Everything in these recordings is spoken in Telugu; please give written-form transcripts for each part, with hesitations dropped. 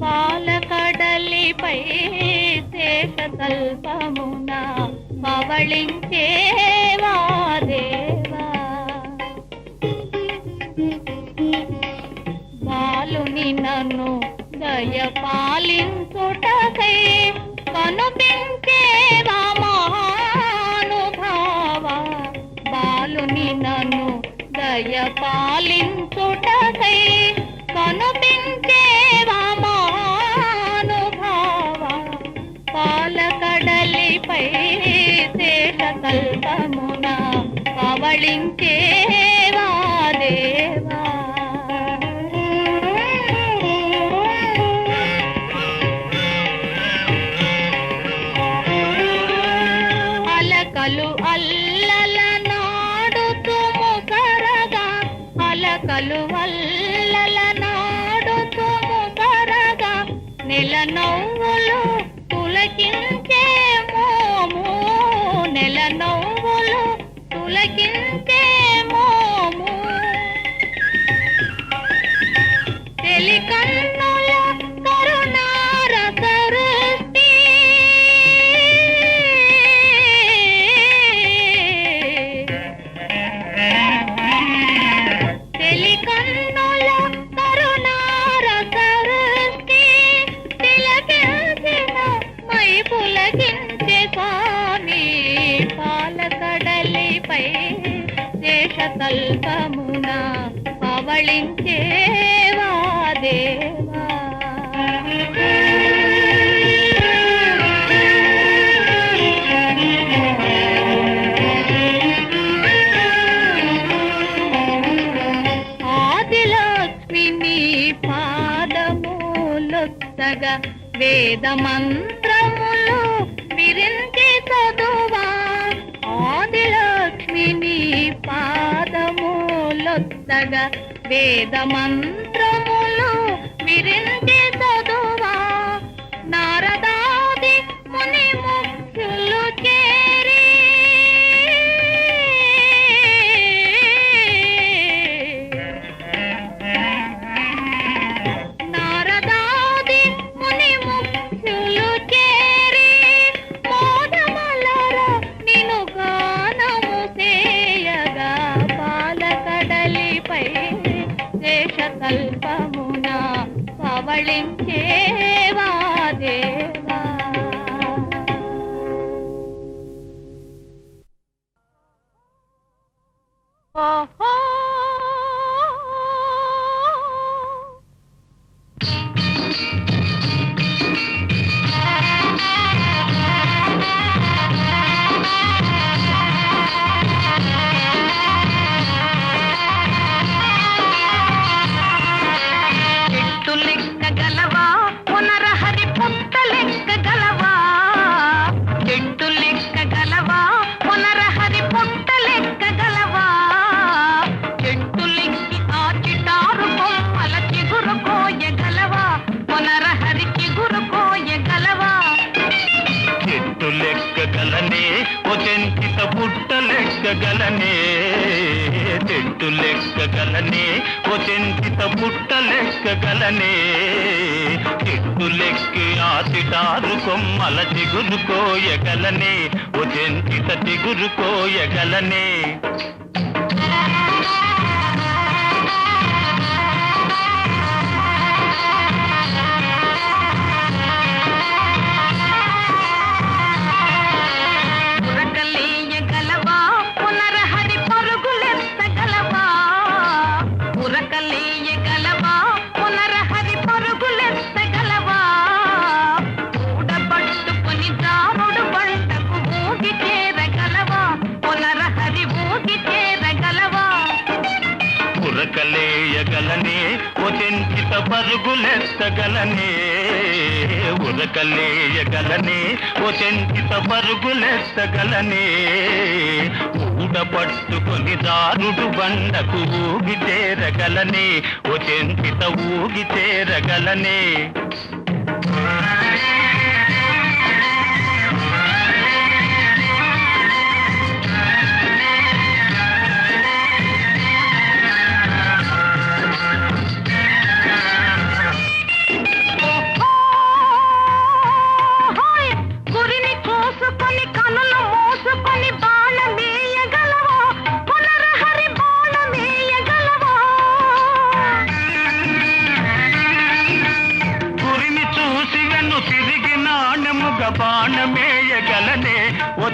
పాలకడలిపై శేషతల్పమున పవళించేవా దేవా, బాలుని నన్ను దయ పాలించుటకై కనుపించేవా మహానుభావా, బాలుని నన్ను దయ పాలించుటకై కనుపించేవా మహానుభావా, పాలకడలిపై శేషకల్పమున పవళించేవా దేవా. అలకలు అల్లల నాడుతుము కరగా, అలకలు అల్లల నాడుతుము కరగా, నెల నవ్వులు పులకించే మోము, నెల నవ్వులు పులకించే మోము, తెలి కన్నుల కరుణారసరుష్టి, తెలి కన్నుల కరుణారసరుష్టి, తిలకించిన మై పులకించే స్వామి, పాలకడలిపై శేషతల్పమున పవళించేవా దేవా. ఆదిలక్ష్మిని పాదములొత్తగా వేద మంత్రములు విరించి చదువా, ఆదిలక్ష్మిని పాదములొత్తగా వేద మంత్రములు విరించి చదువా, నారదాది ముని ముఖ్యులు చేరి నారదాది ముని ముఖ్యులు చేరి మోదమలర నిను గానము చేయగా, పాలకడలిపై శేషకల్పమున పవళించేవా దేవా. ఓహో చెట్టు లెక్క గలవా పునరహరి పుట్ట లెక్క గలవా, చెట్టు లెక్క గలవా పునరహరి పుట్ట లెక్క గలవా, చెట్టు లెక్కి ఆ చిటారు కొమ్మల చిగురు కోయగలవా, పునరహరి చిగురు కోయగలవా. చెట్టు లెక్క గలనే ఓ చెంచిత పుట్ట లెక్క గలనే, చెట్టు లెక్క గలనే ఓ చెంచిత పుట్ట లెక్క గలనే, చెట్టు లెక్కి ఆ చిటారు కొమ్మల చిగురు కోయగలనే, ఓ చెంచిత చిగురు కోయగలనే. ఉరకలేయగలవా పునరహరి పరుగులెత్తగలవా, ఉరకలేయగలవా పునరహరి పరుగులెత్తగలవా, ఊడబట్టుకొని దారుడు బండకు ఊగి చేరగలవా, పునరహరి ఊగి చేరగలవా. ఉరకలేయగలనే ఓ చెంచిత పరుగులెత్తగలనే, ఉరకలేయగలనే ఓ చెంచిత పరుగులెత్తగలనే, ఊడపట్టుకొని దారుడు బండకు ఊగి చేరగలనే, ఓ చెంచిత ఊగి చేరగలనే.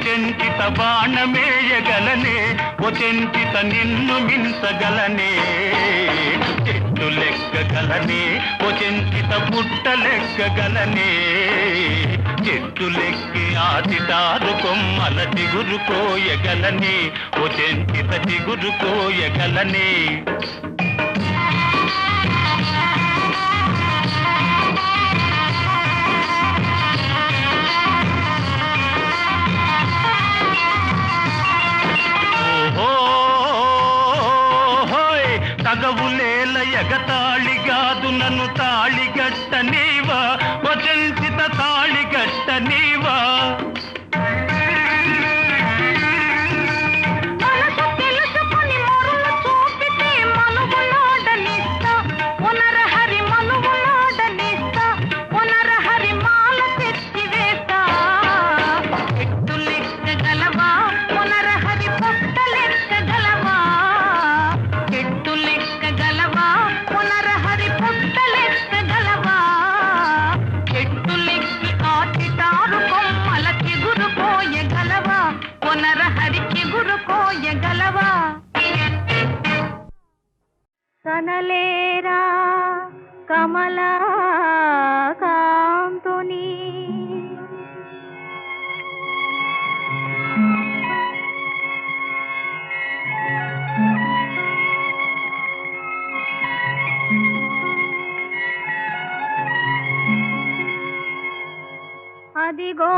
చెంచిత బాణమేయగలనే ఓ చెంచిత నిన్ను మించగలనే చెట్టు లెక్కగలనే ఓ చెంచిత పుట్ట లెక్కగలనే చెట్టు లెక్కి ఆచితారు కొమ్మల చిగురు కోయగలనే ఓ చెంచిత చిగురు కోయగలనే తగవులేల ఎగతాళిగాదు నన్ను తాళిగట్ట నీవా వచంచిత తాళిగట్ట నీవా మనసు తెలుసుకొని మొరులు చూపితే మనుగులాడనిస్తా పునరహరి మనుగులాడనిస్తా పునరహరి మాల తెచ్చి వేస్తా చెట్టు లెక్కగలవా పునరహరి పొట్ట లెక్కగలవా చెట్టు లెక్కగలవా పునరహరి పొట్ట లెక్కగలవా చెట్టు లెక్కి ఆచితారు కొమ్మల చిగురు కోయగలవా పునరహరి చిగురు కోయగలవా కనలేరా కమలా కాంతుని అదిగో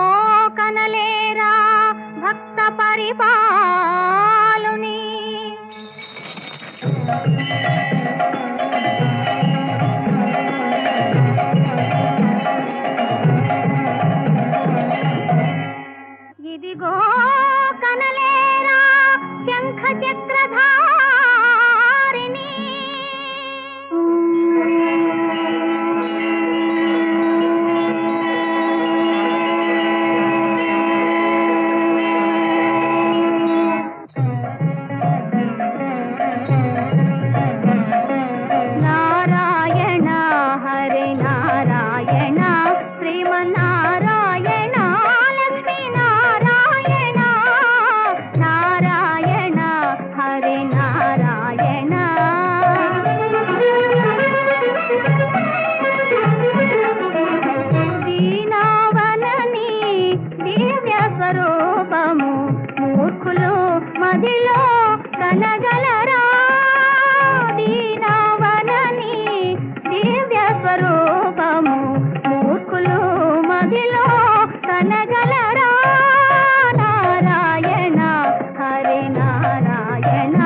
కనలేరా భక్త పరిపాలుని ఇదిగో కనలేరా శంఖ చక్రధారిణి నారాయణ హరి నారాయణ శ్రీమన్నారాయణ లక్ష్మీ నారాయణ నారాయణ హరి నారాయణ దీనావనని దివ్య స్వరూపము మూర్ఖులు మదిలో కనగలరా దీనావనని దివ్య స్వరూపము మూర్ఖులు మదిలో కనగలరా నారాయణ హరి నారాయణ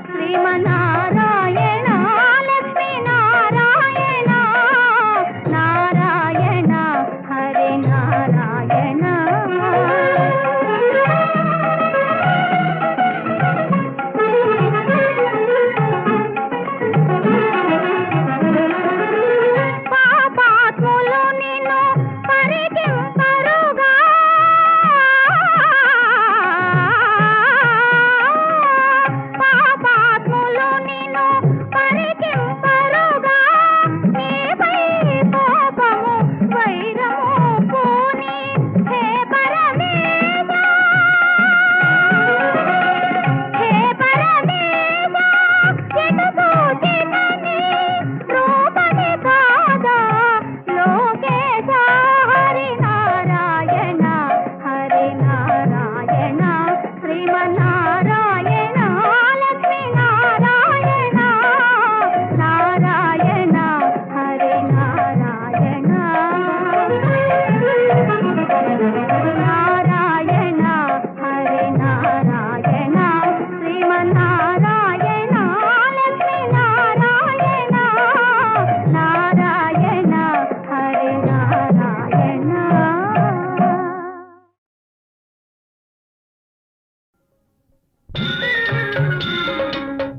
శ్రీమన్నారాయణ లక్ష్మీ నారాయణ నారాయణ హరి నారాయణ పాపాత్ములు నిన్ను పరికింపరుగా పాపాత్ములు నిన్ను పరికింపరుగా నీపై కోపము వైరము పూని హే పరమేశ హే పరమేశ ఎటు సూచితని రూపని కాదా లోకేశ హరి నారాయణ హరి నారాయణ శ్రీమన్నారాయణ లక్ష్మీ నారాయణ నారాయణ హరి నారాయణ నారాయణ హరి నారాయణ శ్రీమన్నారాయణ లక్ష్మీ నారాయణ నారాయణ హరి నారాయణ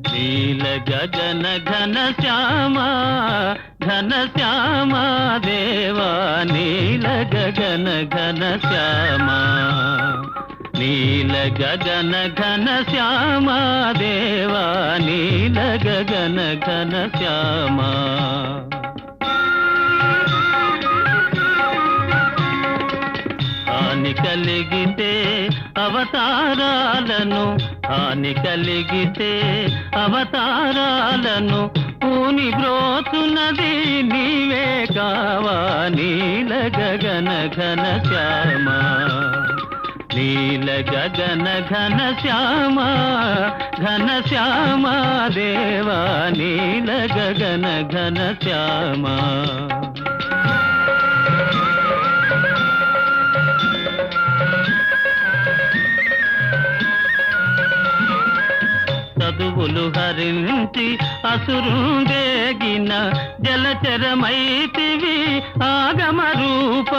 నీల గగన ఘన శ్యామ దేవా నీల గగన ఘన శ్యామ నీల గగన ఘన శ్యామ దేవా నీల గగన ఘన శ్యామ ఆ హాని కలిగితే అవతారాలను హాని కలిగితే అవతారాలను పూని బ్రోతున్నది నీవే కావా నీల గగన ఘన శ్యామ నీల గగన ఘన శ్యామ ఘన శ్యామ దేవా నీల గగన ఘన శ్యామ చదువులు హరించి అసురుండేగిన జలచరమైతివి ఆగమ రూప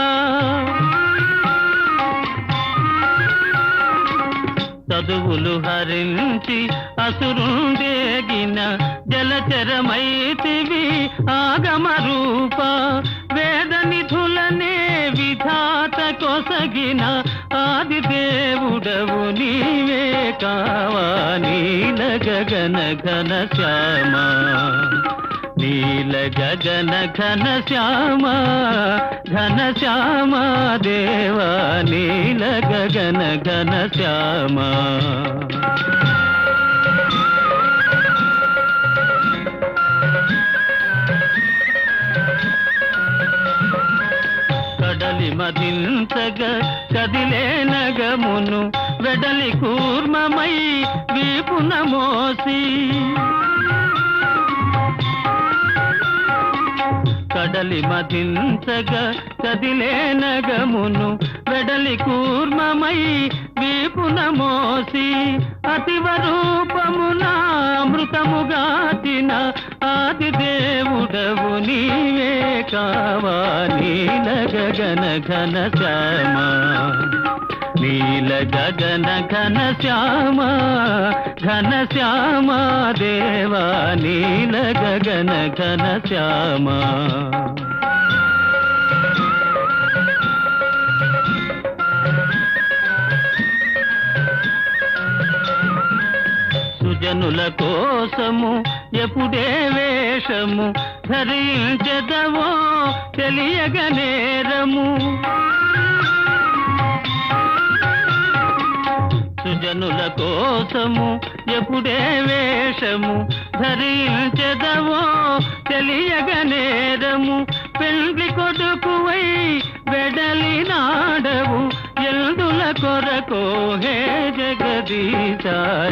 చదువులు హరించి అసురుండేగిన జలచరమైతివి ఆగమ రూప వేద నిధులనే విధాత కొసగిన ఆది దేవుడవు నీవే కావా నీల గగన ఘన శ్యామ నీల గగన ఘన శ్యామ ఘన శ్యామ దేవా నీల గగన ఘన శ్యామ కడలి మదించగ కదిలే నగమును వెడలి కూర్మమై వీపున మోసి కడలి మదించగ కదిలే నగమును వెడలి కూర్మమై వీపున మోసి అతివ రూపమున అమృతముగాచిన ఆది దేవుడవు నీవే కావా నీల గగన ఘన శ్యామ నీల గగన ఘన శ్యామ ఘన శ్యామ దేవా నీల గగన ఘన శ్యామ సుజనుల కోసము ఎప్పుడే వేషము ధరించదవో తెలియగనేరము సుజనుల కోసము ఎప్పుడే వేషము ధరించదవో తెలియగనేరము పెండ్లి కొడుకువై వెడలి నాడవు ఎల్దుల కొరకు హే జగదీశ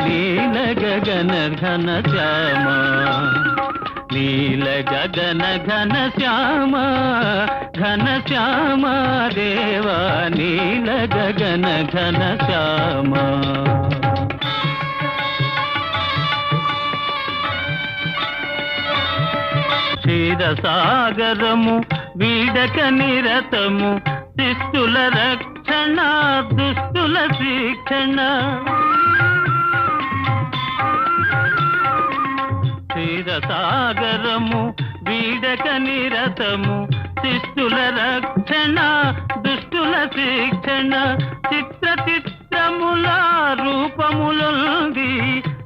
నీల గగన ఘన శ్యామ నీల గగన ఘన శ్యామ ఘన శ్యామ దేవా నీల గగన ఘన శ్యామ క్షీరసాగరము వీడక నిరతము శిష్టుల రక్షణ దుష్టుల శిక్షణ క్షీరసాగరము వీడక నిరతము శిష్టుల రక్షణ దుష్టుల శిక్షణ చిత్ర చిత్రముల రూపములుంది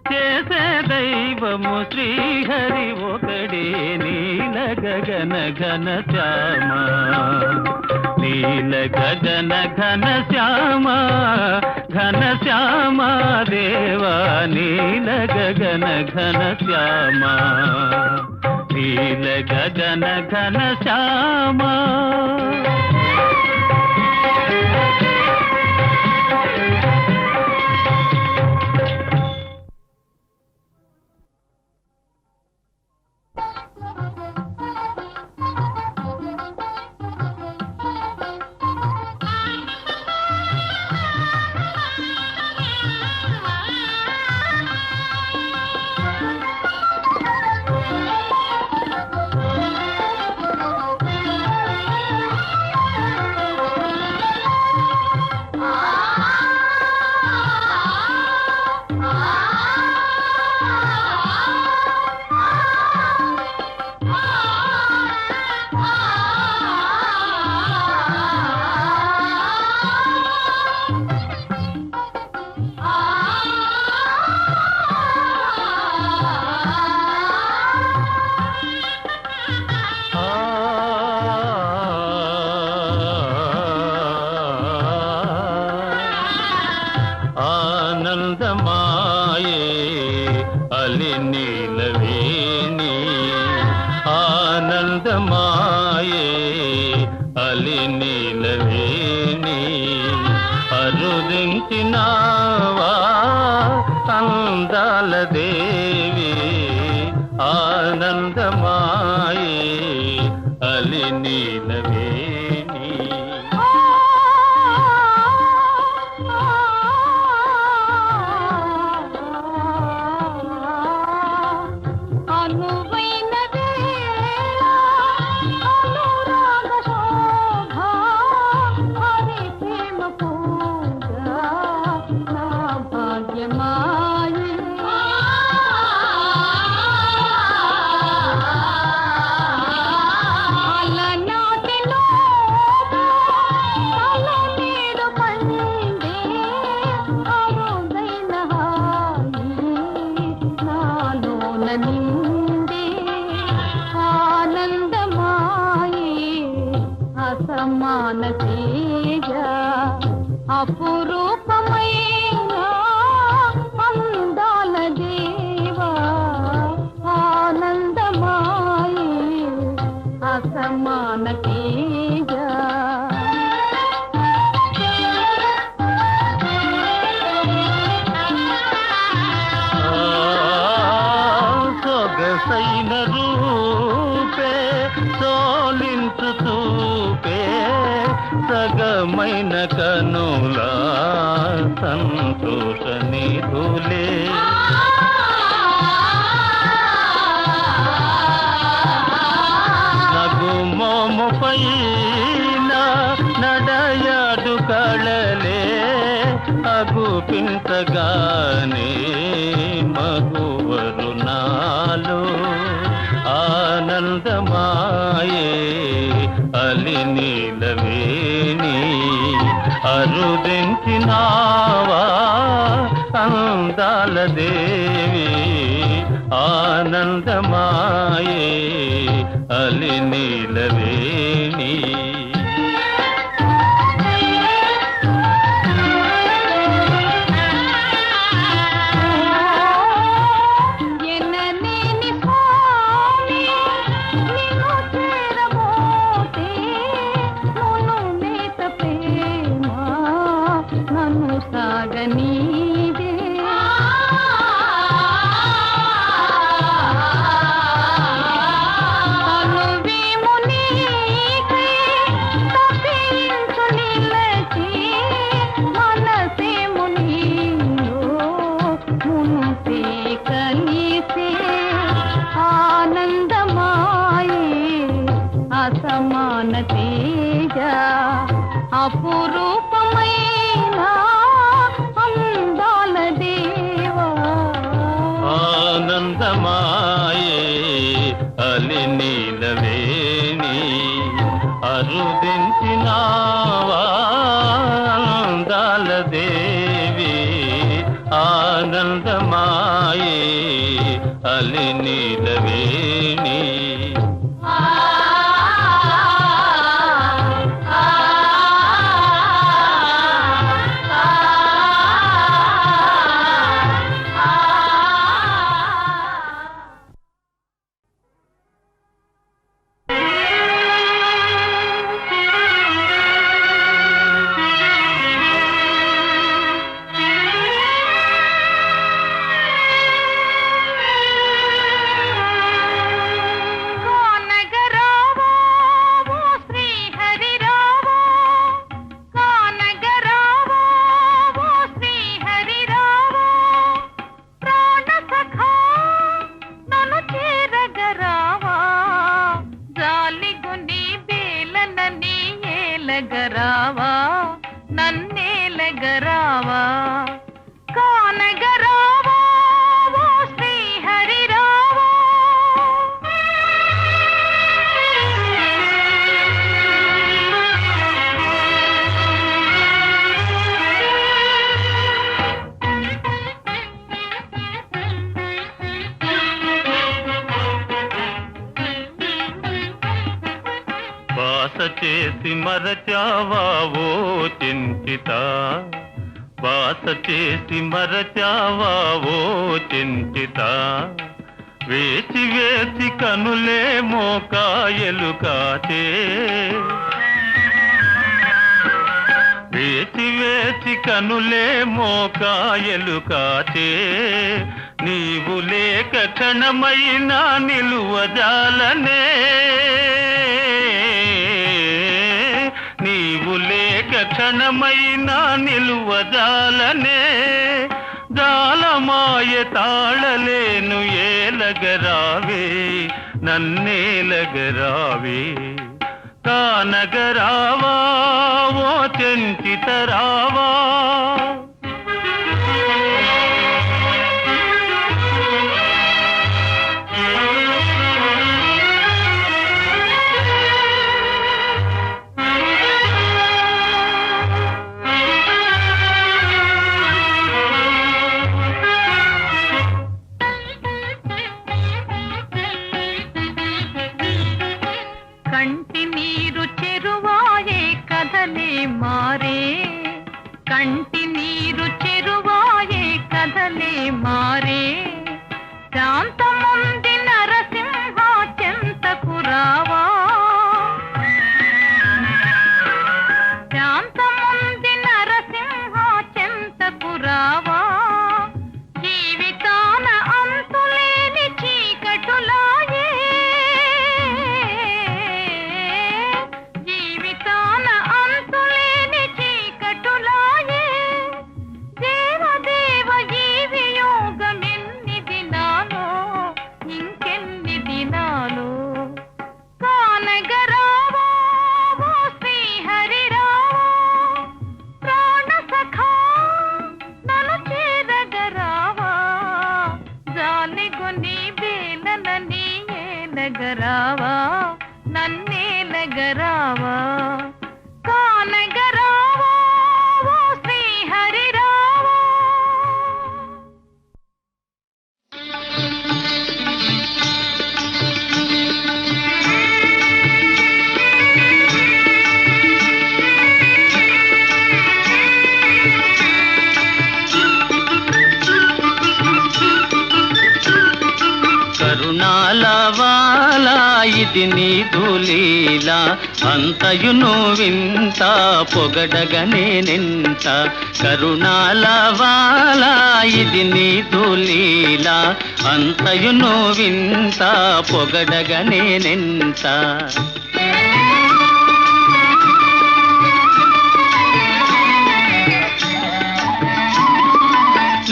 చేసే దైవము శ్రీహరి ఒకడే నీల గగన ఘన శ్యామ నీల గగన ఘన శ్యామ ఘన శ్యామ దేవా నీల గగన ఘన శ్యామ నీల గగన ఘన శ్యామ ఆనందమాయే అలి నీలవేణి అరుదించినావా అందాల దేవి ఆనందమాయే అలి నీలవేణి అనువైన వేళ అనురాగ శోభ హరి ప్రేమ పూజ నా భాగ్యమాయే అలనాటిలో తల నీరు పండే అరుదైన హాయి నాలోన నిండే ఆనందమాయే అసమాన తేజ అపురూపమైన అందాల దేవా ఆనందమాయే అసమాన తేజ సొగసైన రూపే తోలించు చూపే సగమైన కనుల సంతోష నిధులే నగుమోము పైన నడయాడు కళలే అగుపించగానే మగువరు నాలో ఆనందమాయే అలి నీలవేణి అరుదించినావా అందాల దేవి ఆనందమాయే అలి నీలవేణి ఎనలేని స్వామి నిన్ను చేరబోతే నన్ను నేత ప్రేమ నన్ను సాగనీదే తనువేమో నీకై తప్పించు నిలచి మనసేమో నీలో మునిసే కలిసే ఆనందమాయే అసమాన తేజ అపురూపమైన అందాల దేవా ఆనందమాయే అలి నీలవేణి అరుదించినావా అందాల దేవి ఆనందమాయే అలి నీలవేణి ఏలగరావా నన్నేలగరావా కానగరావా ఓ శ్రీహరి రావా బాస చేసి మరచావా ఓ చింతిత బాస చేసి మరచావా ఓ చింతిత వేచి వేచి కనులే మోకాయలు కాచే, వేచి వేచి కనులే మోకాయలు కాచే, నీవు లేక క్షణమైనా నిలువజాలనే, నీవు లేక క్షణమైనా నిలువజాలనే, జాలమాయ తాళలేను ఏలగరావే, నన్నేలగరావే, కానగరావా ఓ చెంచితరావా. కంటి నీరు చెరువాయే కథలే మారే, కంటి నీరు చెరువాయే కథలే మారే, శాంతముంది నరసింహ చెంతకు రావా, శాంతముంది నరసింహ చెంతకు రావా, జీవితాన అంతులేని చీకటులాయే, జీవితాన అంతులేని చీకటులాయే, దేవదేవ ఈ వియోగమెన్ని దినాలో, ఇంకెన్ని దినాలో, కానగరావా ఓ శ్రీహరిరావా, ప్రాణ సఖా నన్ను చేరగరావా, జాలిగొని బేలనని ఏలగరావా, నన్నేలగరావా, కానగరావా ఓ శ్రీహరిరావా. కరుణాలవాలా ఇది నీదు లీలా, అంతయును వింత పొగడగనేనెంత. కరుణాలవాలా ఇది నీదు లీలా, అంతయును వింత పొగడగనేనెంత.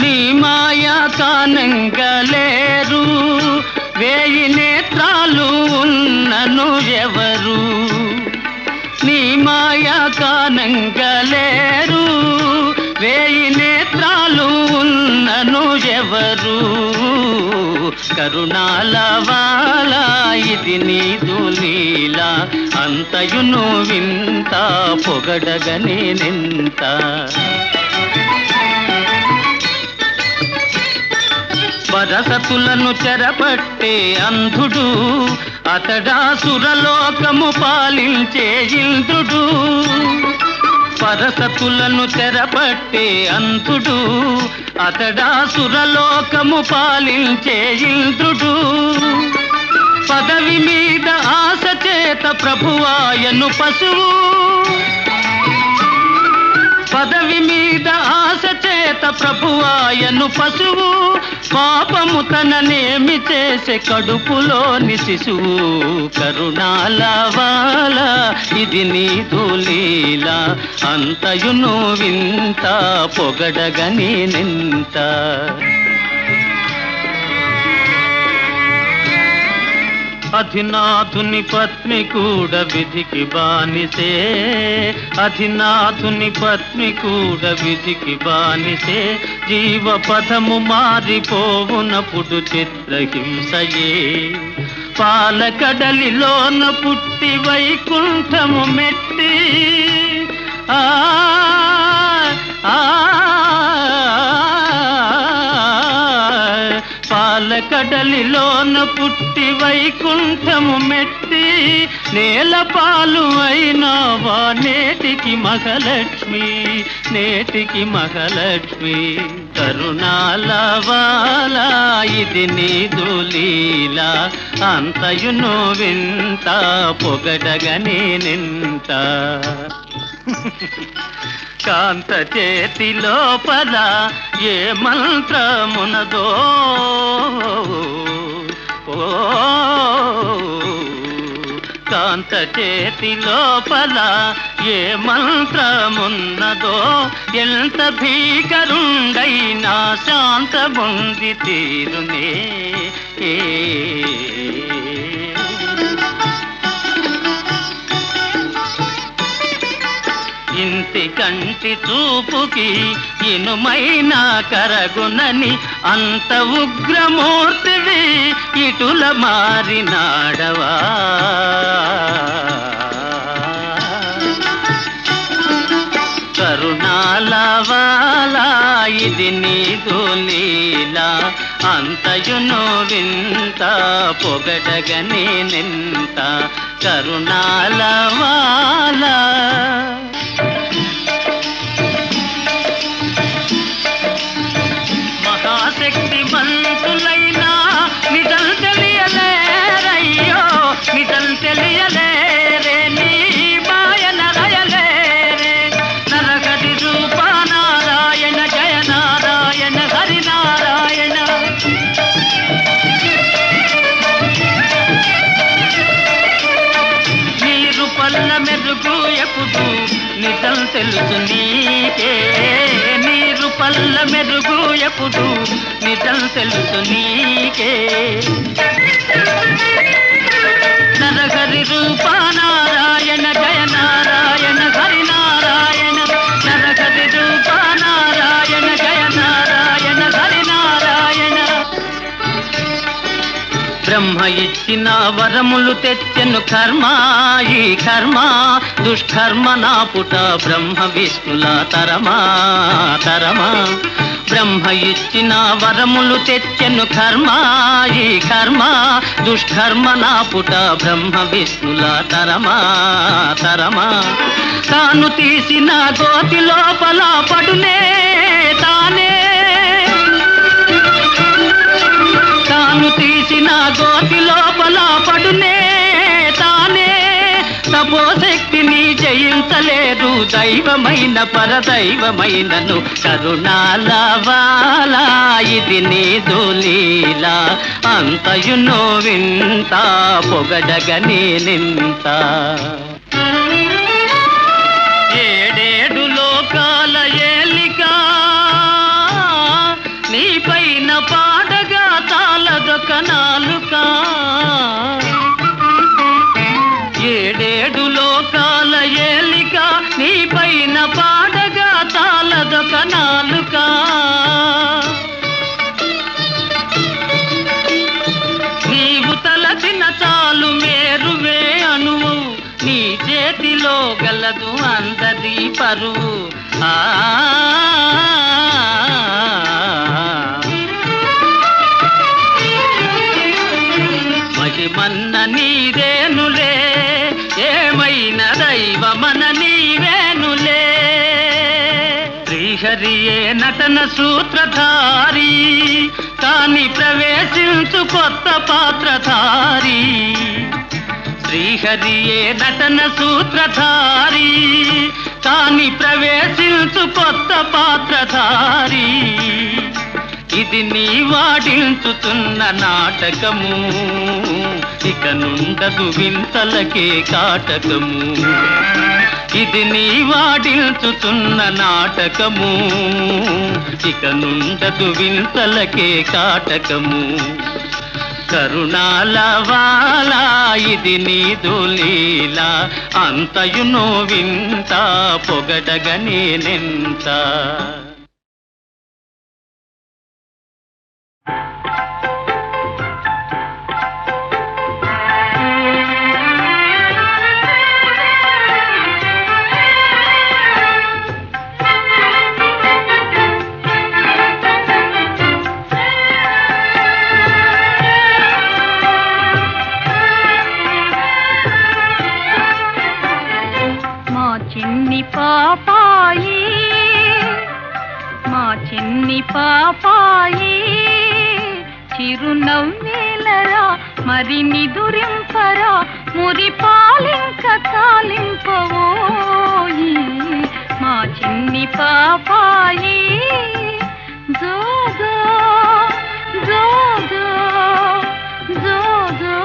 నీ మాయా కానంగలేరు, వేయి నేత్రాలు ఉన్నను ఎవరు, నీ మాయా కానంగలేరు, వేయి నేత్రాలు ఉన్నను ఎవరు. కరుణాలవాలా ఇది నీదు లీలా, అంతయును వింత పొగడగనేనెంత. వరసతులను చెరపట్టే అంధుడు, అతడా సురలోకము పాలించే ఇంద్రుడు. వరసతులను చెరపట్టే అంధుడు, అతడా సురలోకము పాలించే ఇంద్రుడు. పదవి మీద ఆశ చేత ప్రభువాయను పశువు, పదవి మీద ఆశ చేత ప్రభువాయను పశువు. పాపము తననేమి చేసే కడుపులోని శిశువు. కరుణాలవాలా ఇది నీదు లీలా, అంతయును వింత పొగడగనేనెంత. అధినాథుని పత్ని కూడా విధికి బానిసే, అధినాథుని పత్ని కూడా విధికి బానిసే. జీవపథము మారిపోవునప్పుడు చిత్రహింసయే, పాలకడలిలోన పుట్టి వైకుంఠము మెట్టి ఆ పాలకడలిలోన పుట్టి వైకుంఠము మెట్టి నేల పాలు అయినావా నేటికి మహాలక్ష్మి, నేటికి మహాలక్ష్మి. కరుణాలవాల ఇది నీదు లీల అంతయును వింత పొగడగనే నింత కాంత చేతి లోపల ఏ మంత్రమునదో కాంత చేతి లోపల ఏ మంత్రమున్నదో ఎంత భీకరుండైనా శాంతముంది తీరునే ఇంటి కంటి చూపుకి ఇనుమైన కరగునని అంత ఉగ్రమూర్తివి ఇటుల మారినాడవా కరుణాలవాల ఇది నీదు లీల అంతయును వింత పొగడగనే నింత కరుణాలవాల మహాశక్తి మంతులైనా నిజం తెలియలేరయ్యో నిజం తెలియలేరే నీ మాయన రయలేరే నరగది రూప నారాయణ జయ నారాయణ హరి నారాయణ నీరు పల్ల మెరుగు ఎప్పుడు నిజం తెలుసు నీకే నీరు పల్ల మెరుగు ఎప్పుడు నిజం తెలుసు నీకే నరహరి రూప నారాయణ జయ నారాయణ హరి నారాయణ నరహరి రూప నారాయణ జయ నారాయణ హరి నారాయణ బ్రహ్మ ఇచ్చిన వరములు తెచ్చెను కర్మ ఈ కర్మ దుష్కర్మ నా పుట బ్రహ్మ విష్ణుల తరమా తరమా బ్రహ్మ ఇచ్చిన వరములు తెచ్చెను కర్మ ఈ కర్మ దుష్కర్మ నా పుట బ్రహ్మ విష్ణుల తరమా తరమా తాను తీసిన గోతి లోపల పడునే తానే తాను తీసిన గోతి లోపల పడునే తానే తపోశక్తిని జయించలేరు దైవమైన పరదైవమైనను కరుణాలవాల ఇది నీదు లీల అంతయును వింత పొగడగనే నింత ఏడేడు లోకాల ఏలిక నీ పైన పాడగా తాళదొక నాలుక ఏడేడు లోకాల ఏలిక నీ పైన పాడగా తాళదొక నాలుక నీవు తలచిన చాలు మేరువే అణువు నీ చేతిలో గలదు అందరి పరువు మహిమన్న నీదేనులే ఏమైన దైవమన నీవేనులే శ్రీహరియే నటన సూత్రధారి కాని ప్రవేశించు కొత్త పాత్రధారి శ్రీహరియే నటన సూత్రధారి కాని ప్రవేశించు కొత్త పాత్రధారి ఇది నీ వాడించుతున్న నాటకము ఇక నుండదు వింతలకే కాటకము ఇది నీ వాడించుతున్న నాటకము ఇక నుండదు వింతలకే కాటకము కరుణాలవాల ఇది నీదు లీల అంతయును వింత పొగడగనే నింత చిన్ని పాపాయి మా చిన్ని పాపాయి చిరునవ్వేలరా మరి నిదురింపరా మురి పాలింక తాలింపవోయి మా చిన్ని పాపాయి జోజో జోజో జోజో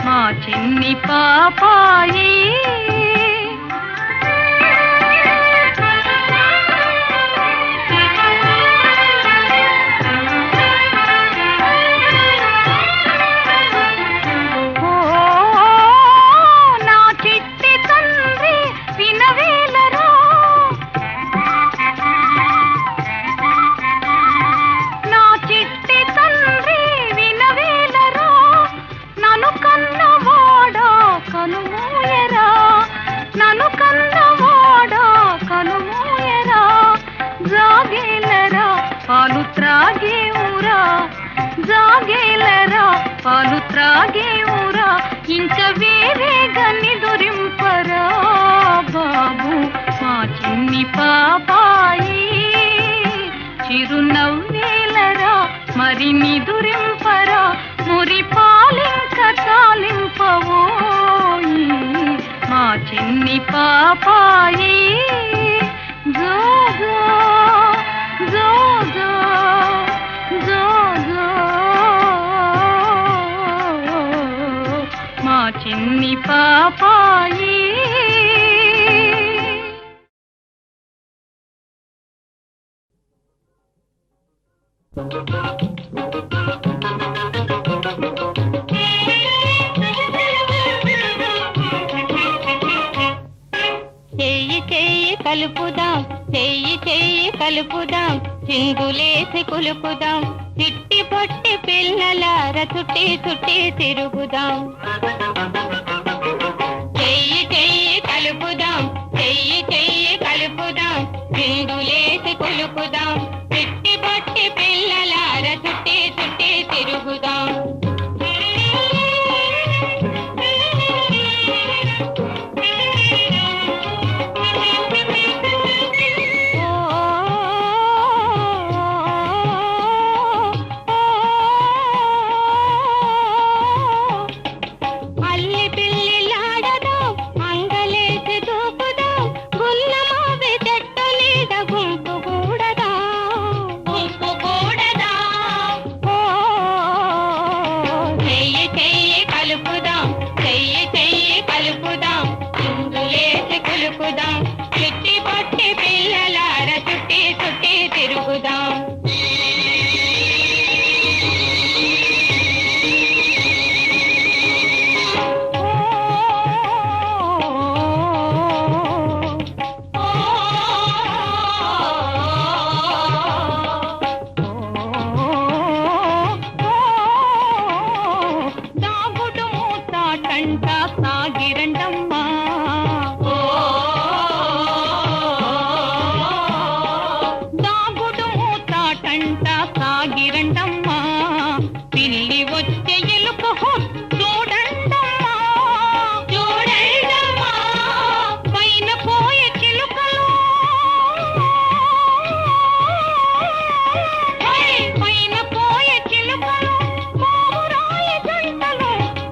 మా చిన్ని పాపాయి పాలు త్రాగేవురా జాగేలరా పాలు త్రాగేవురా ఇంక వేరే గని దొరింపరా బాబు మా చిన్ని పాపాయి చిరునవ్వేలరా మరి నిదురింపరా మురి పాలింక తాలింపవోయి మా చిన్ని పాపాయి జోజో జోజో జోజో మా చిన్ని పాపాయి చెయ్యి చెయ్యి కలుపుదాం చెయ్యి చెయ్యి కలుపుదాం చిందులేసి కులుపుదాం చిట్టి పొట్టి పిల్లలార చుట్టి చుట్టి తిరుగుదాం చెయ్యి చెయ్యి కలుపుదాం చెయ్యి చెయ్యి కలుపుదాం చిందులేసి కులుపుదాం చిట్టి పొట్టి పిల్లలార చుట్టి చుట్టి తిరుగుదాం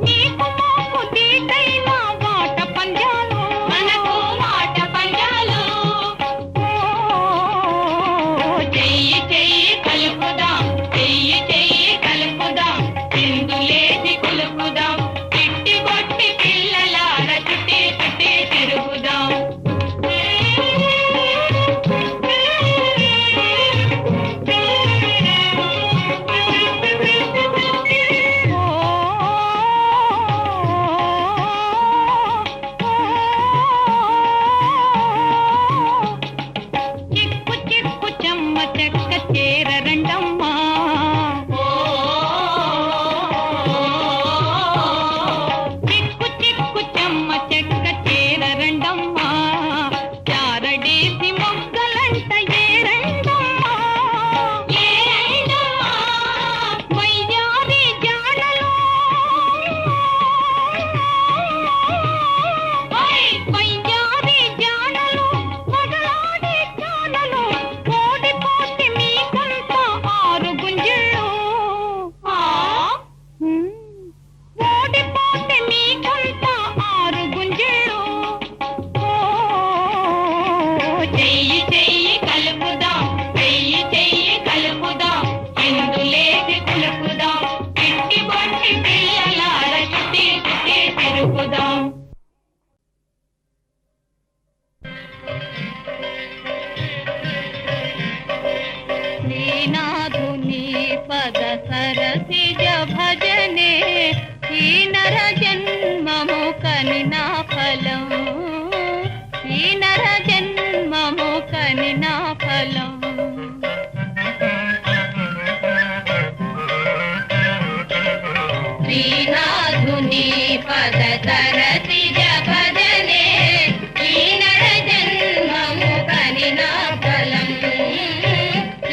నీకు మాకు దీటైన శ్రీనాథుని పద సరసిజ భజనే ఈ నర జన్మము కనిన ఫలం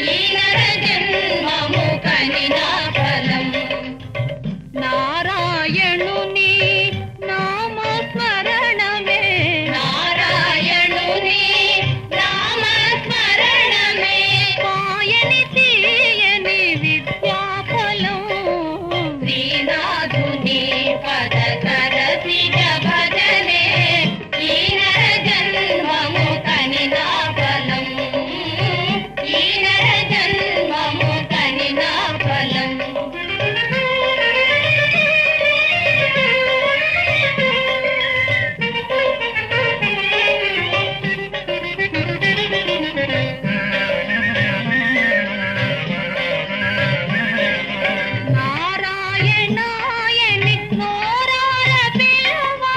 ఈ నర జన్మము కనిన ఫలం నారాయణుని నామస్మరణమే నారాయణుని నామస్మరణమే మాయని తీయని విద్యాఫలం శ్రీనాథుని పద సరసిజ భజనే ఈ నర జన్మము కనిన ఫలం ఈ నర జన్మము కనిన ఫలం నారాయణాయని నోరార పిలువా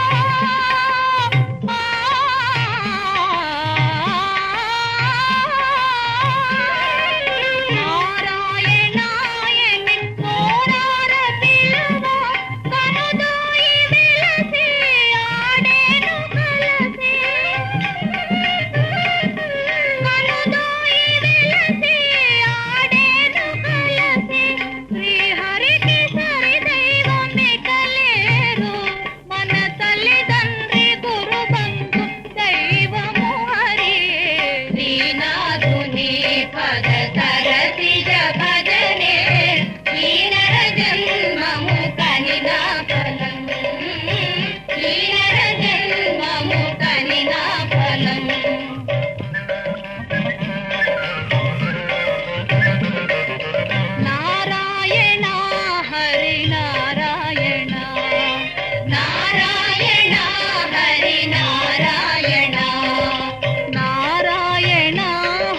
నారాయణాయని నోరార పిలువా కనుదోయి వెలసి ఆడేను కలసి కనుదోయి వెలసి ఆడేను కలసి శ్రీహరికి సరి దైవమే కలేరు మన తల్లిదండ్రి గురుబంధు దైవము హరి శ్రీనాథుని పద సరసిజ భజనే ఈ నర జన్మము కనిన ఫలం ఈ నర జన్మము కనిన ఫలం నారాయణ హరి నారాయణ నారాయణ హరి నారాయణ నారాయణ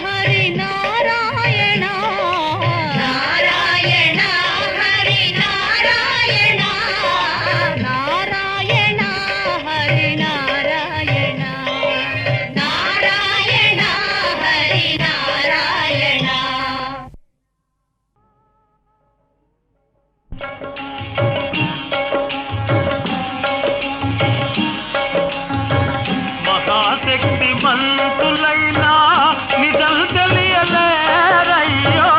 హరి నారాయణ నారాయణ హరి నారాయణ నారాయణ హరి నారాయణ నారాయణ హరి నారాయణ మహాశక్తి మంతులైనా నిజం తెలియలేరయ్యో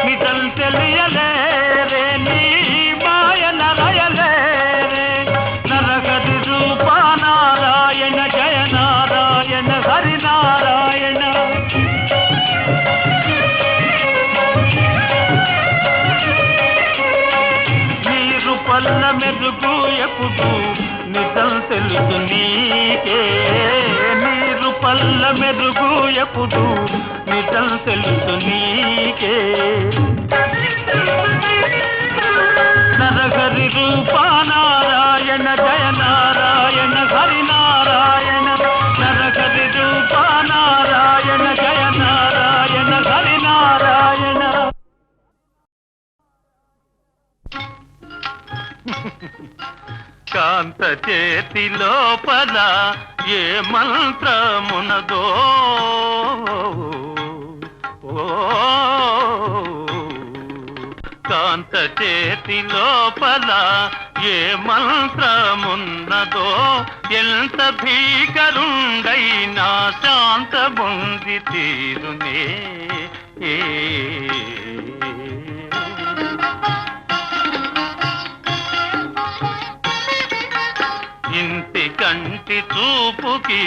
నిజం తెలియలేరే నీ మాయ నరయలేరే నరహరి రూప నారాయణ జయ నారాయణ హరి నారాయణ నీరు పల్ల మెరుగు ఎప్పుడు నిజం తెలుసు నీకే నీరు పల్ల మెరుగు ఎప్పుడు నిజం తెలుసు నీకే నరహరి రూప నారాయణ జయ నారాయణ హరి నారాయణ నరహరి రూప నారాయణ జయ నారాయణ హరి నారాయణ కాంత చేతి లోపల ఏ మంత్రమునదో ఓ కాంత చేతి లోపల ఏ మంత్రమున్నదో ఎంత భీకరుండైనా శాంత బొంది తీరునే ఏ ఇంటి కంటి చూపుకి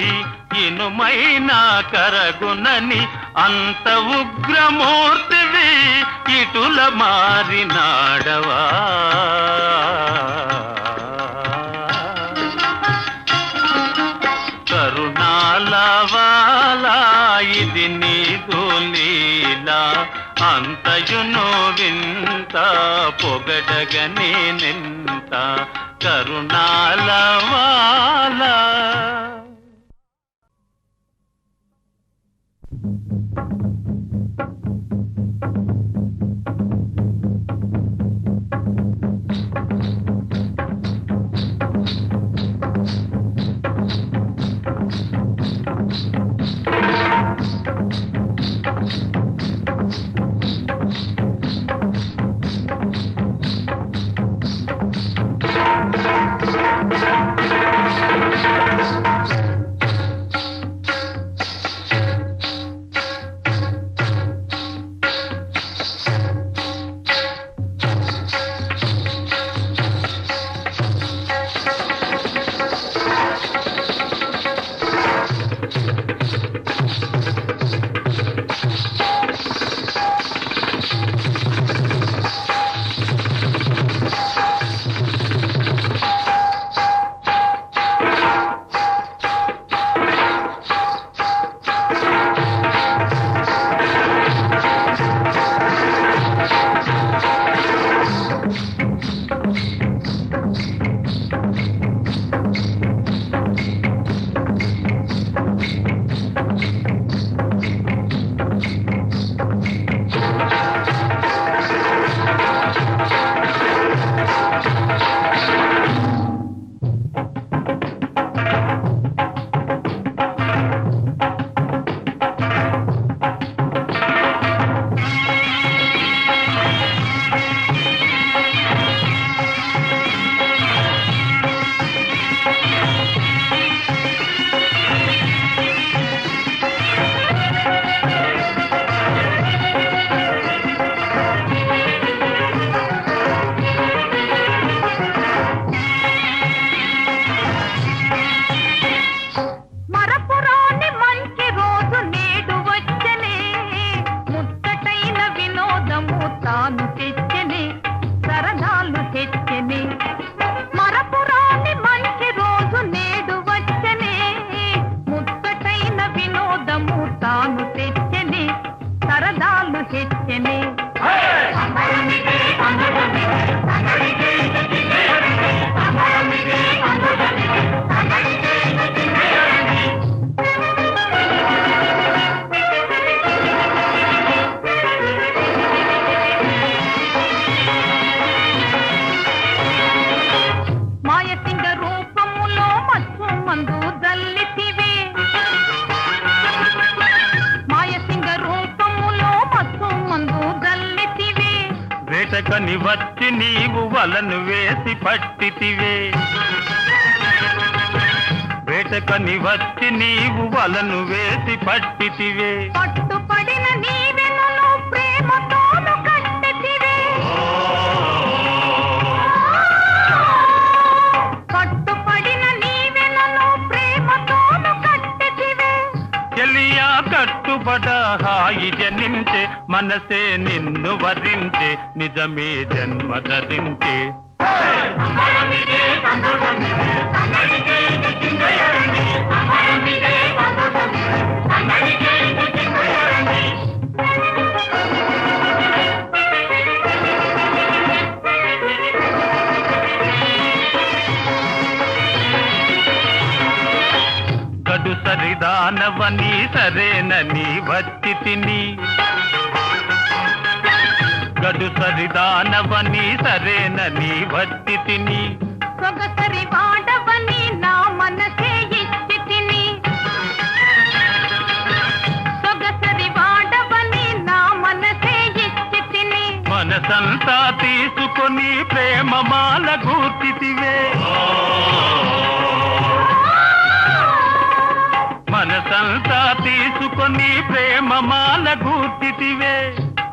ఇనుమైన కరగునని అంత ఉగ్రమూర్తివి ఇటుల మారినాడవా కరుణాలవాలా ఇది నీదు లీలా అంతయును వింత పొగడగని నింత కరుణాలవాలా మరపురాని మంచి రోజు నేడు వచ్చెనే, ముచ్చటైన వినోదము తాను తెచ్చెనే, సరదాలు తెచ్చెనే. మరపురాని మంచి రోజు నేడు వచ్చెనే, ముచ్చటైన వినోదము తాను తెచ్చెనే, సరదాలు తెచ్చెనే. మాయసింగ రూపములో మచ్చు మందు జల్లితివే, మాయసింగ రూపములో మచ్చు మందు జల్లితివే. వేటకని వచ్చి నీవు వలను వేసి పట్టితివే, వేటకని వచ్చి నీవు వలను వేసి పట్టితివే. పట్టుపడిన నీవెనను ప్రేమతోను కట్టితివే, పట్టుపడిన నీవెనను ప్రేమతోను కట్టితివే. చెలియా కట్టుబడ హాయి జనించే, మనసే నిన్ను వరించే, నిజమే జన్మ ధరించే. గడు సరిదానవని సరేనని వచ్చి తిని, గడు సరిదానవని సరేనని వచ్చి తిని. సొగసరి వాడవని నా మనసే ఇచ్చి తిని, సొగసరి వాడవని నా మనసే ఇచ్చి తిని. మనసంతా తీసుకొని ప్రేమ మాల గూర్చితివే, మనసంతా తీసుకొని ప్రేమ మాల గూర్చితివే.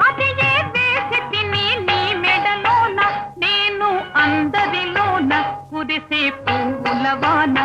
అది ఏ వేసి తిని నీ మెడలోన, నేను అందరిలోన కురిసే పువ్వులవాన.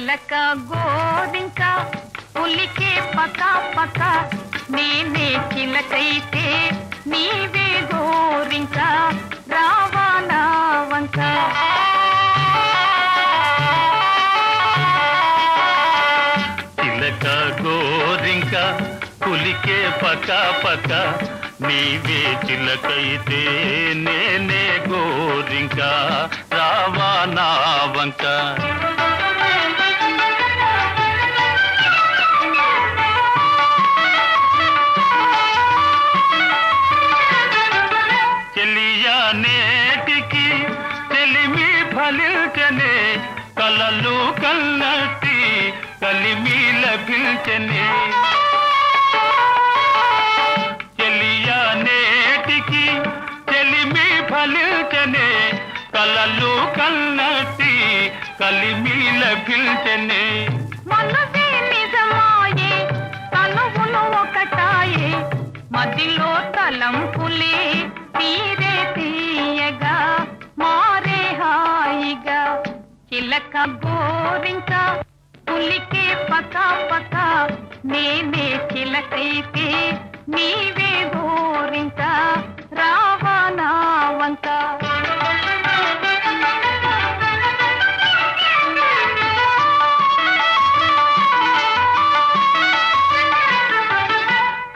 చిలక గోరింక పులికే పక పక నేనే చిలకైతే నీవే గోరింక రావా నా వంక చిలక గోరింక పులికే పక పక నీవే చిలకైతే నేనే గోరింక రావా నా వంక చెలియా నేటికి చెలిమి ఫలించనే కలలు కల్లటి కలిమి లభించనే చెలియా నేటికి చెలిమి ఫలించనే కలలు కల్లటి కలిమి లభించనే మనసే నిజమాయే తనువులు ఒకటాయే మదిలో తలంపులే తీరే తీయగా మారే హాయిగా చిలక గోరింక పులికే పక పక నేనే చిలకైతే నీవే గోరింక రావా నా వంక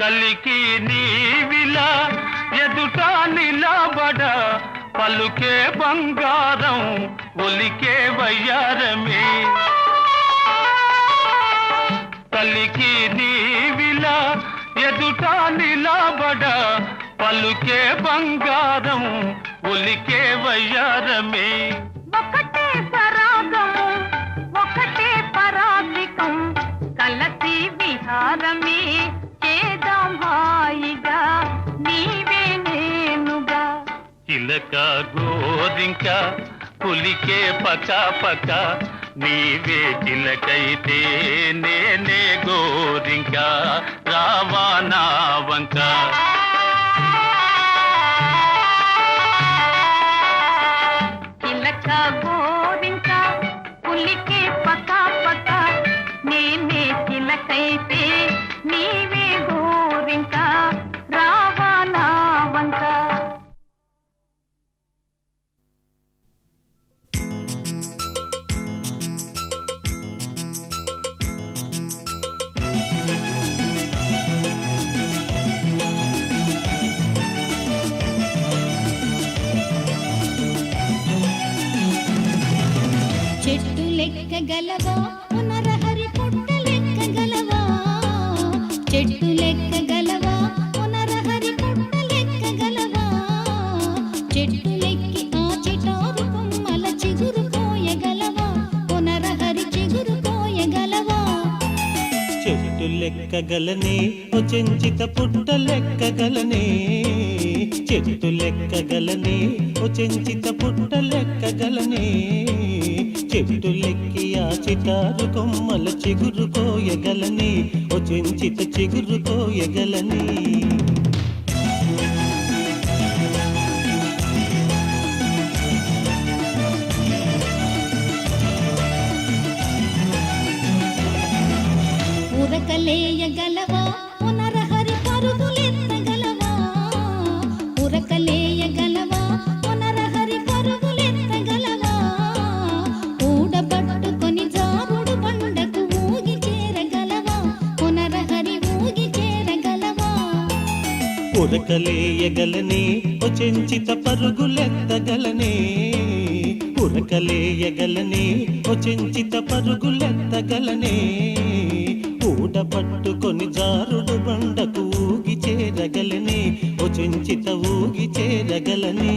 కలికి నీవిలా ఎదుట నిలబడ పలుకే బంగారం ఒలికే వయ్యారమే కలికి నీవిలా ఎదుట నిలబడ పలుకే బంగారం ఒలికే వయ్యారమే ఒకటే సరాగము ఒకటే పరాధికం కలసి విహారమే చేద్దాం హాయిగా నీవే నేనుగా చిలక గోరింక పులికే పక పక నీవే చిలకైతే నేనే గోరింక రావా నా వంక చిలక గోరింక పులికే పక పక నేనే చిలకైతే నీవే గోరింక రావా నా వంక చెట్టు లెక్కగలవా పునరహరి పుట్ట లెక్కగలవా చెట్టు లెక్కగలవా పునరహరి పుట్ట లెక్కగలవా చెట్టు లెక్కి ఆ చిటారు కొమ్మల చిగురు కోయగలవా పునరహరి చిగురు కోయగలవా చెట్టు లెక్కగలనే ఓ చెంచిత పుట్ట లెక్కగలనే చెట్టు లెక్కగలనే ఓ చెంచిత పుట్ట లెక్కగలనే చెట్టు లెక్కి ఆ చిటారు కొమ్మల చిగురు కోయగలనే ఓ చెంచిత చిగురు కోయగలనే ఉరకలేయగలవా పునరహరి పరుగులెత్తగలవా ఉరకలేయగలవా పునరహరి పరుగులెత్తగలవా ఊడబట్టుకొని జారుడు బండకు ఊగి చేరగలవా పునరహరి ఊగి చేరగలవా ఉరకలేయగలనే ఓ చెంచిత పరుగులెత్తగలనే ఉరకలేయగలనే ఓ చెంచిత పరుగులెత్తగలనే ఊడ పట్టుకొని జారుడు బండకు ఊగి చేరగలనే ఓ చెంచిత ఊగి చేరగలనే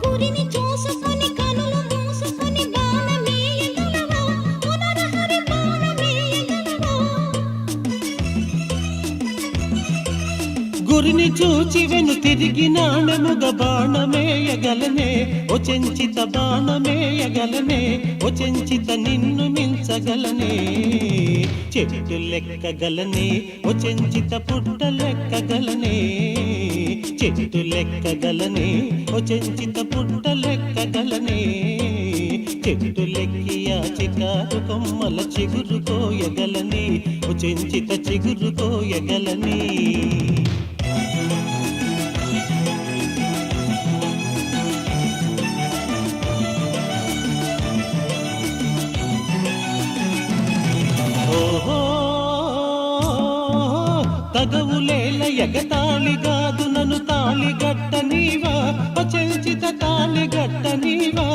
గురిని చూసుకొని కనులు మూసుకొని బాణమేయగలవా పునరహరి బాణమేయగలవా గురిని చూచి వెను తిరిగి నాణెముగ బాణమేయగలనే ఓ చెంచిత బాణమేయగలనే ఓ చెంచిత నిన్ను మించగలనే చెట్టు లెక్కగలనే ఓ చెంచిత పుట్ట లెక్కగలనే చెట్టు లెక్కగలనే ఓ చెంచిత పుట్ట లెక్కగలనే చెట్టు లెక్కియా చికారు కొమ్మల చిగురు కోయగలని ఓ చెంచిత చిగురు కోయగలని ఓహో తగవులేల ఎగతాళిగాదు నన్ను తాళిగట్ట నీవా ఓ చెంచిత తాళిగట్ట నీవా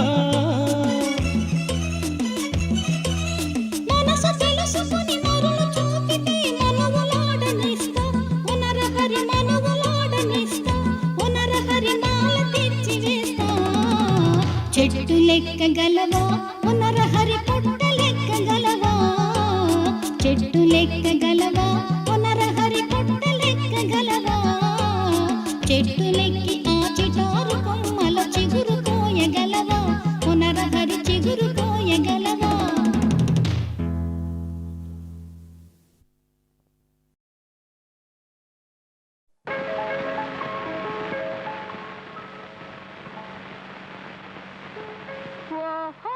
మనసు తెలుసుకుని మరులు చూపితే మనవులాడనిస్తా పునరహరి మనవులాడనిస్తా పునరహరి మాల తెచ్చి వేస్తా చెట్టు లెక్కగలవా పునరహరి పుట్ట లెక్కగలవా చెట్టు లెక్కగలవా పునరహరి పుట్ట లెక్కగలవా చెట్టు లెక్కి ఆ చిటారు కొమ్మల చిగురు కోయగలవా పునరహరి చిగురు కోయగలవా ఓహో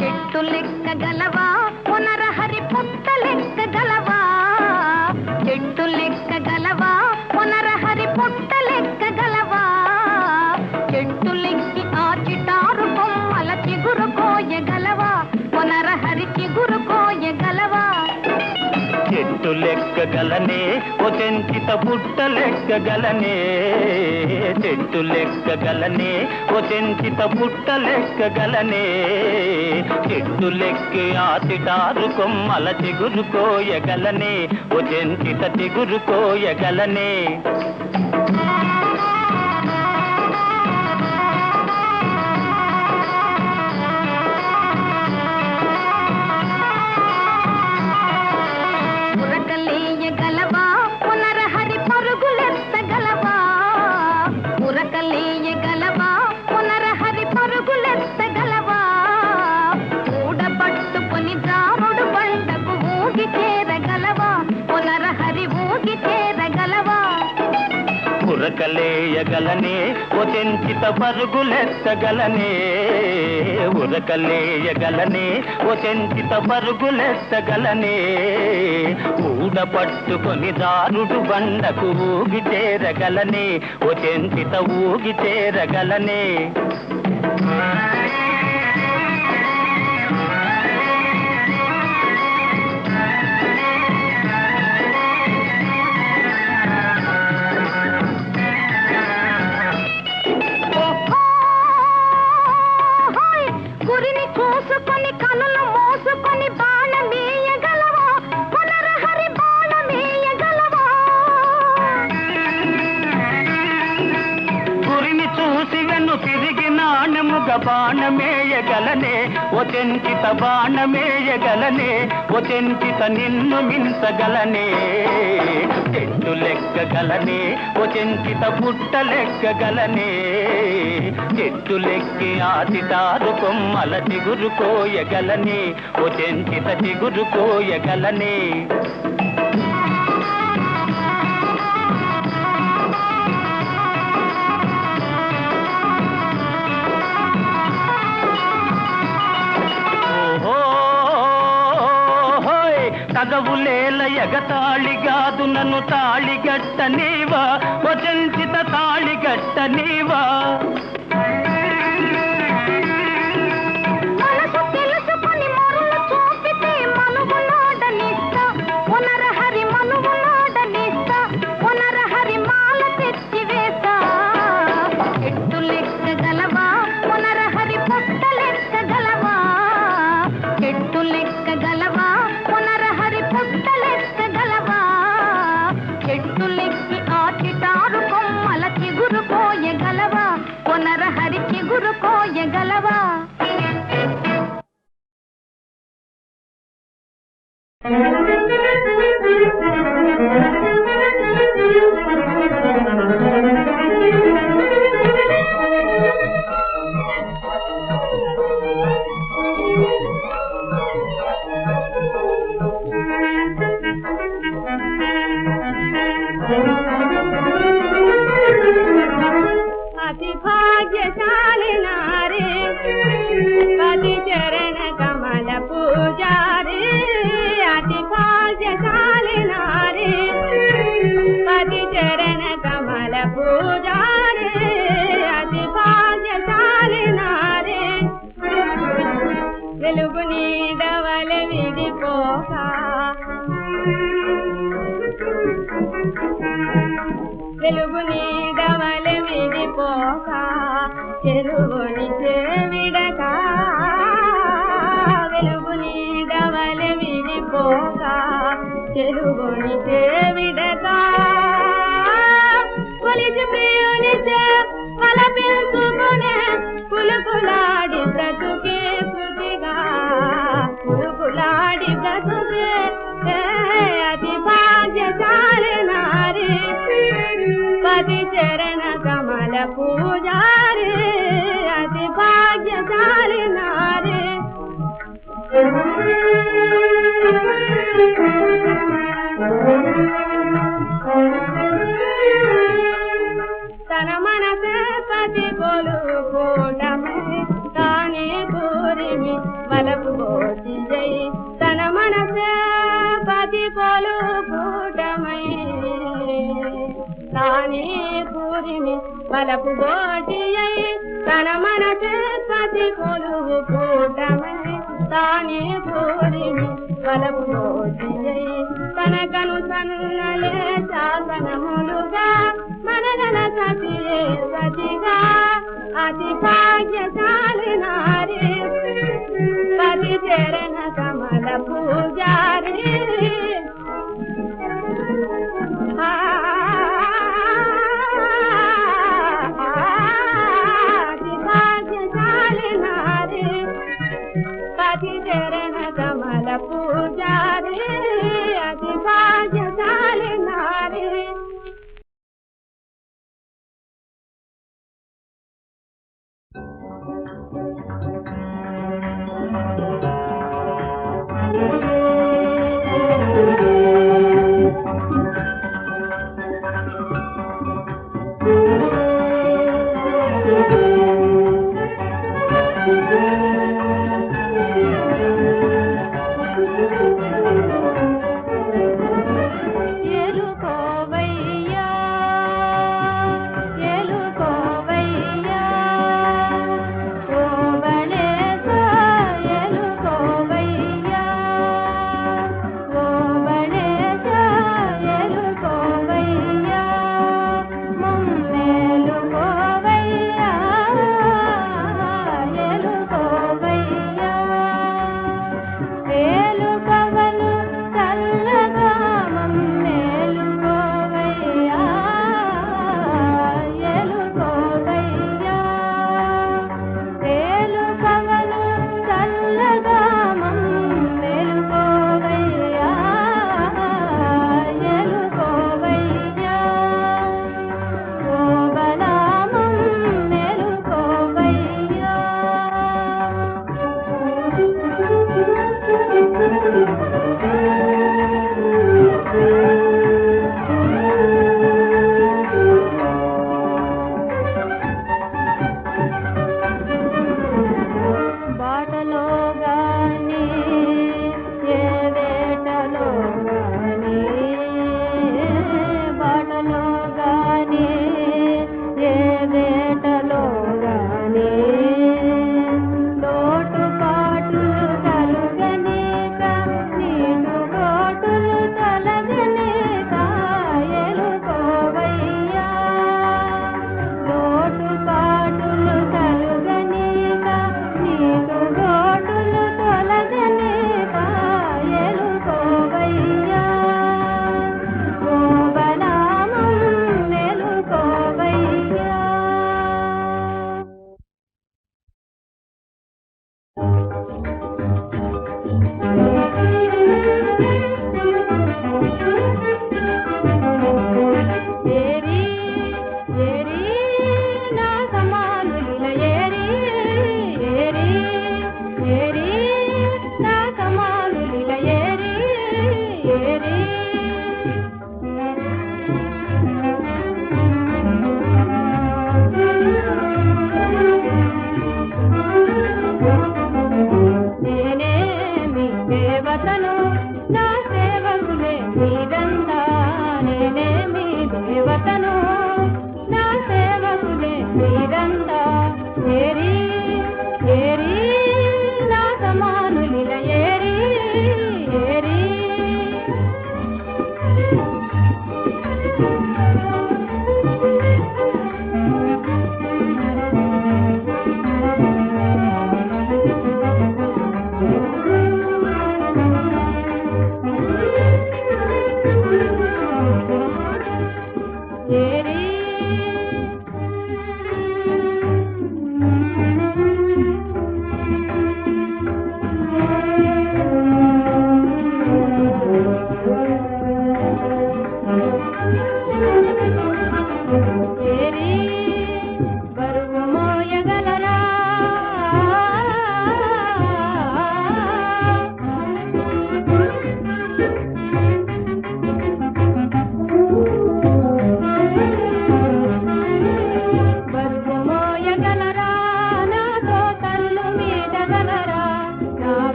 చెట్టు లెక్కగలవా పునరహరి పుట్ట లెక్కగలవా చెట్టు లెక్కగలవా పునరహరి పుట్ట లెక్కగలవా చెట్టు లెక్కి ఆ చిటారు కొమ్మల చిగురు కోయగలవా పునరహరి చిగురు కోయగలవా చెట్టు లెక్కగలనే ఓ చెంచిత పుట్ట లెక్కగలనే చెట్టు లెక్కగలనే ఓ చెంచిత పుట్ట లెక్కగలనే చెట్టు లెక్కి ఆ చిటారు కొమ్మల చిగురు కోయగలనే ఓ చెంచిత చిగురు కోయగలనే ఉరకలేయగలవా పునరహరి పరుగులెత్తగలవా ఉరకలేయగలవా పునరహరి పరుగులెత్తగలవా ఊడబట్టుకొని జారుడు బండకు ఊగి చేరగలవా పునరహరి ఊగి చేరగలవా ఉరకలేయగలనే ఓ చెంచిత పరుగులెత్తగలనే ఉరకలేయగలనే ఓ చెంచిత పరుగులెత్తగలనే ఊడ పట్టుకొని దారుడు బండకు ఊగి చేరగలనే ఓ చెంచిత ఊగి చేరగలనే గురిని చూసుకొని కనులు మోసుకొని బాణమేయగలవా పునరహరి బాణమేయగలవా గురిని చూసి వెన్ను తిరిగి నాణెముగ బాణమేయగలనే ఓ చెంచిత బాణమేయగలనే ఓ చెంచిత నిన్ను మించగలనే చెట్టు లెక్కగలనే ఓ చెంచిత పుట్ట లెక్కగలనే చెట్టు లెక్కి ఆ చిటారు కొమ్మల చిగురు కోయగలనే ఓ చెంచిత చిగురు కోయగలనే తగవులేల ఎగతాళిగాదు నన్ను తాళిగట్ట నీవా ఓ చెంచిత తాళిగట్ట నీవా మనసు తెలుసుకొని మరులు చూపితే మనువులాడనిస్తా పునరహరి మనువులాడనిస్తా పునరహరి మాల తెచ్చి వేస్తా చెట్టు లెక్కగలవా పునరహరి పుట్ట లెక్కగలవా చెట్టు లెక్కగలవా పునరహరి పుట్ట లెక్కగలవా భాగ్యశాలి నారి పతి చరణ కమల పూజారి అతి భాగ్యశాలి నారి పతి చరణ కమల పూజారి అతి భాగ్యశాలి నారి వెలుగు నీడవల విడిపోక వెలుగు నీడవల విడిపోక చెరువుని చేవిడక వెలుగు నీడవల విడిపోక చెరువుని చేవిడక కొలిచి ప్రియుని వలపించుకునే పులుకులాడి బ్రతుకే కృతిగా పులుకులాడి బ్రతుకే అతి భాగ్యశాలి నారి పతి చరణ కమల పూజారి అతి భాగ్యశాలి నారి తన మనసే పతి కొలుకోటమై తానే కోరిమి వలపు కోటి జై తన మనసే పతి కొలుకోటమై తానే కోరిమి వలపు కోటి జై తన మనసే పతి కొలుకోటమై తానే కోరిమి వలపు కోటి జై తనకను సన్నలే శాసనములుగా మనగల సతియే సతిగా అతి భాగ్యశాలి నారి పతి చరణ కమల పూజారి అతి భాగ్యశాలి నారి పతి చరణ కమల పూజారి అతి భాగ్యశాలి నారి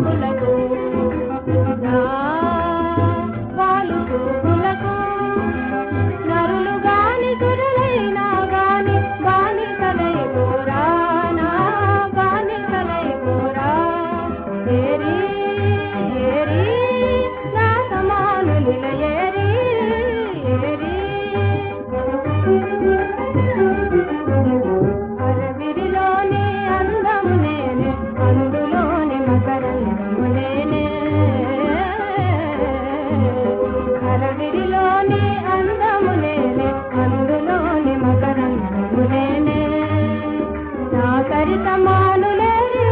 చూపులకు నా వాలు చూపులకు నరులు గాని సురులైనా గాని బానిసలైపోరా నా బానిసలైపోరా ఏరి ఏరి నా సమానులిల ఏరి ఏరి అరవిరిలోని అందము నేనే అందులోని మకరందము నేనే అరవిరిలోని అందము నేనే అందులోని మకరందము నేనే నా సరితమానులేరి